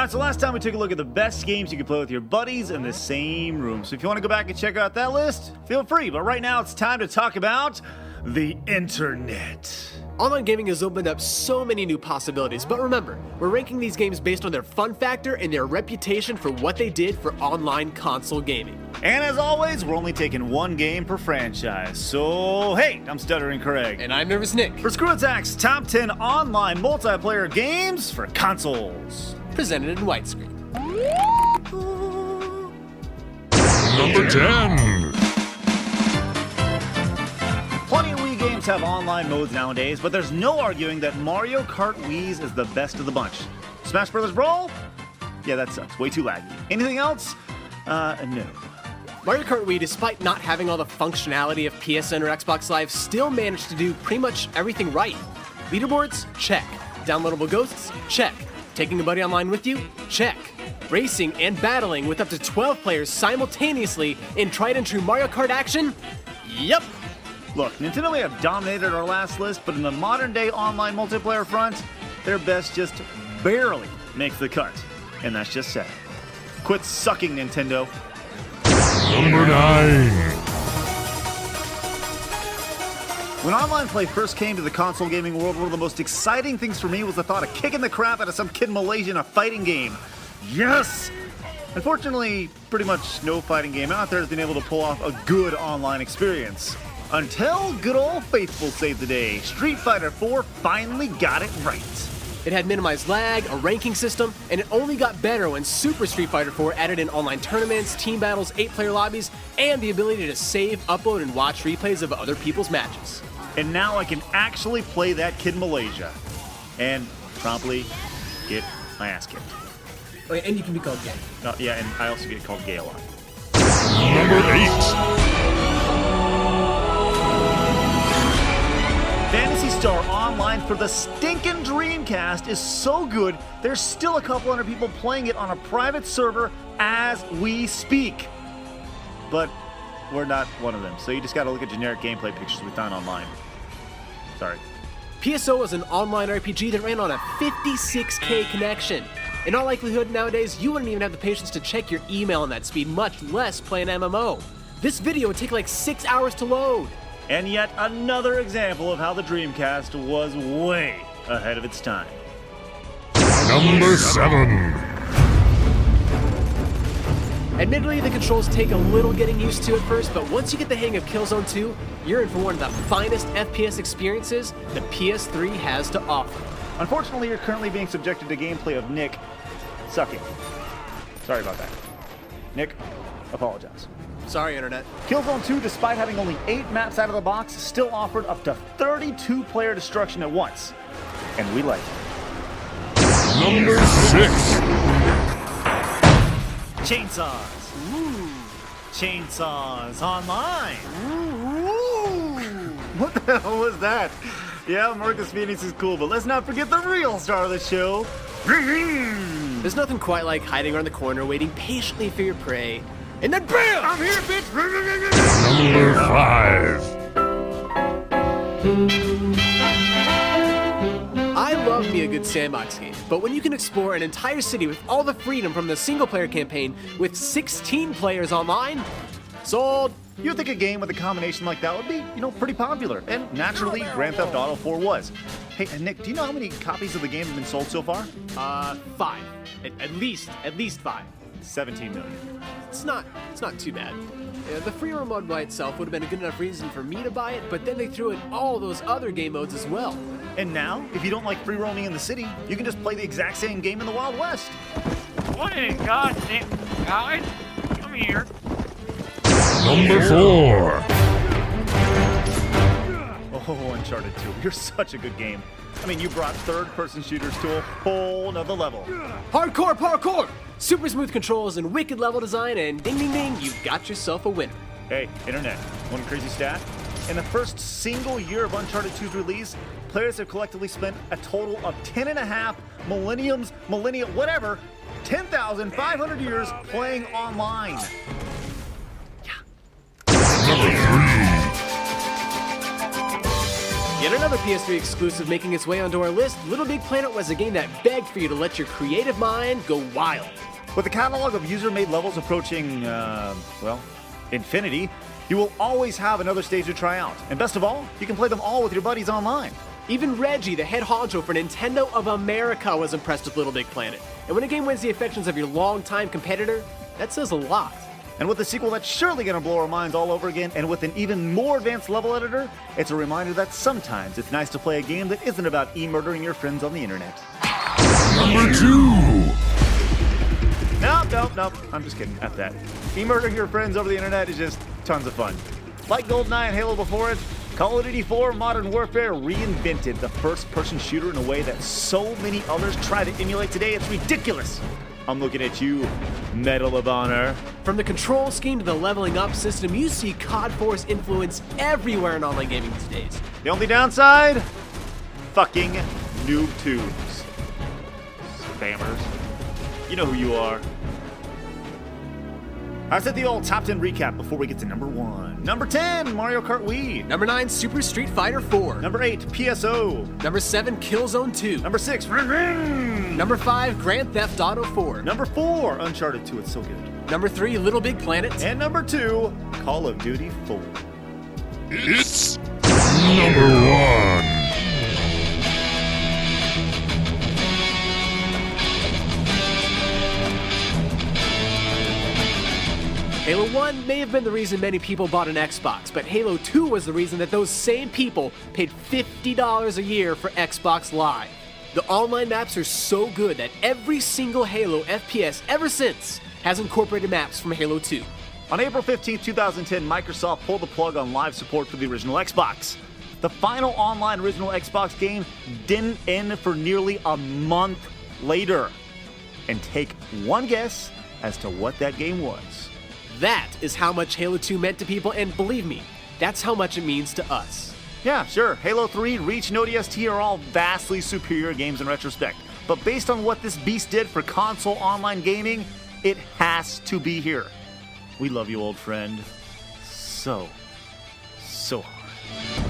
Alright, so last time we took a look at the best games you could play with your buddies in the same room. So if you want to go back and check out that list, feel free. But right now it's time to talk about the internet. Online gaming has opened up so many new possibilities, but remember, we're ranking these games based on their fun factor and their reputation for what they did for online console gaming. And as always, we're only taking one game per franchise. So, hey, I'm Stuttering Craig. And I'm Nervous Nick. For Screwattack's top 10 online multiplayer games for consoles. Presented in widescreen. Number 10. Plenty of Wii games have online modes nowadays, but there's no arguing that Mario Kart Wii's is the best of the bunch. Smash Bros. Brawl? Yeah, that sucks. Way too laggy. Anything else? No. Mario Kart Wii, despite not having all the functionality of PSN or Xbox Live, still managed to do pretty much everything right. Leaderboards? Check. Downloadable ghosts? Check. Taking a buddy online with you? Check. Racing and battling with up to 12 players simultaneously in tried and true Mario Kart action? Yep. Look, Nintendo may have dominated our last list, but in the modern day online multiplayer front, their best just barely makes the cut. And that's just sad. Quit sucking, Nintendo. Number 9. When online play first came to the console gaming world, one of the most exciting things for me was the thought of kicking the crap out of some kid in Malaysia in a fighting game. Yes! Unfortunately, pretty much no fighting game out there has been able to pull off a good online experience. Until good old faithful saved the day. Street Fighter 4 finally got it right. It had minimized lag, a ranking system, and it only got better when Super Street Fighter 4 added in online tournaments, team battles, 8-player lobbies, and the ability to save, upload, and watch replays of other people's matches. And now I can actually play that kid in Malaysia. And promptly get my ass kicked. Oh, yeah, and you can be called gay. Yeah, and I also get called gay a lot. Number 8. Phantasy Star Online for the stinking Dreamcast is so good, there's still a couple hundred people playing it on a private server as we speak. But we're not one of them, so you just gotta look at generic gameplay pictures we found online. Sorry. PSO was an online RPG that ran on a 56K connection. In all likelihood nowadays, you wouldn't even have the patience to check your email on that speed, much less play an MMO. This video would take like 6 hours to load. And yet another example of how the Dreamcast was way ahead of its time. Number 7. Admittedly, the controls take a little getting used to at first, but once you get the hang of Killzone 2, you're in for one of the finest FPS experiences the PS3 has to offer. Unfortunately, you're currently being subjected to gameplay of Nick sucking. Sorry about that. Nick, apologize. Sorry, Internet. Killzone 2, despite having only 8 maps out of the box, still offered up to 32-player destruction at once. And we like it. Number 6. Chainsaws. Ooh. Chainsaws Online. Ooh. What the hell was that? Yeah, Marcus Phoenix is cool, but let's not forget the real star of the show. There's nothing quite like hiding around the corner, waiting patiently for your prey, and then BAM! I'm here, bitch! Number 5. I love me a good sandbox game, but when you can explore an entire city with all the freedom from the single-player campaign with 16 players online, sold. You'd think a game with a combination like that would be, pretty popular, and naturally, Grand Theft Auto 4 was. Hey, and Nick, do you know how many copies of the game have been sold so far? 5. At least 5. 17 million. It's not too bad. The free roam mode by itself would have been a good enough reason for me to buy it, but then they threw in all those other game modes as well. And now, if you don't like free roaming in the city, you can just play the exact same game in the Wild West. What in God's name, guys? Come here. Number 4. Oh, Uncharted 2. You're such a good game. I mean, you brought third-person shooters to a whole nother level. Hardcore parkour! Super smooth controls and wicked level design, and ding ding ding, you've got yourself a winner. Hey, Internet, one crazy stat? In the first single year of Uncharted 2's release, players have collectively spent a total of 10.5 millennia, 10,500 years playing online. Number 3. Yet another PS3 exclusive making its way onto our list, Little Big Planet was a game that begged for you to let your creative mind go wild. With a catalog of user-made levels approaching, well, infinity, you will always have another stage to try out. And best of all, you can play them all with your buddies online. Even Reggie, the head honcho for Nintendo of America, was impressed with Little Big Planet. And when a game wins the affections of your longtime competitor, that says a lot. And with a sequel that's surely going to blow our minds all over again, and with an even more advanced level editor, it's a reminder that sometimes it's nice to play a game that isn't about e-murdering your friends on the internet. Number 2. Nope. I'm just kidding. F that. E-murdering your friends over the internet is just tons of fun. Like GoldenEye and Halo before it, Call of Duty 4 Modern Warfare reinvented the first-person shooter in a way that so many others try to emulate today. It's ridiculous. I'm looking at you, Medal of Honor. From the control scheme to the leveling up system, you see COD 4's influence everywhere in online gaming these days. The only downside? Fucking noob tubes. Spammers. You know who you are. I said the old top 10 recap before we get to number 1. Number 10, Mario Kart Wii. Number 9, Super Street Fighter 4. Number 8, PSO. Number 7, Killzone 2. Number 6, Ring Ring. Number 5, Grand Theft Auto 4. Number 4, Uncharted 2, it's so good. Number 3, Little Big Planet. And number 2, Call of Duty 4. It's number 1. Halo 1 may have been the reason many people bought an Xbox, but Halo 2 was the reason that those same people paid $50 a year for Xbox Live. The online maps are so good that every single Halo FPS ever since has incorporated maps from Halo 2. On April 15, 2010, Microsoft pulled the plug on live support for the original Xbox. The final online original Xbox game didn't end for nearly a month later. And take one guess as to what that game was. That is how much Halo 2 meant to people, and believe me, that's how much it means to us. Yeah, sure, Halo 3, Reach, and ODST are all vastly superior games in retrospect. But based on what this beast did for console online gaming, it has to be here. We love you, old friend. So hard.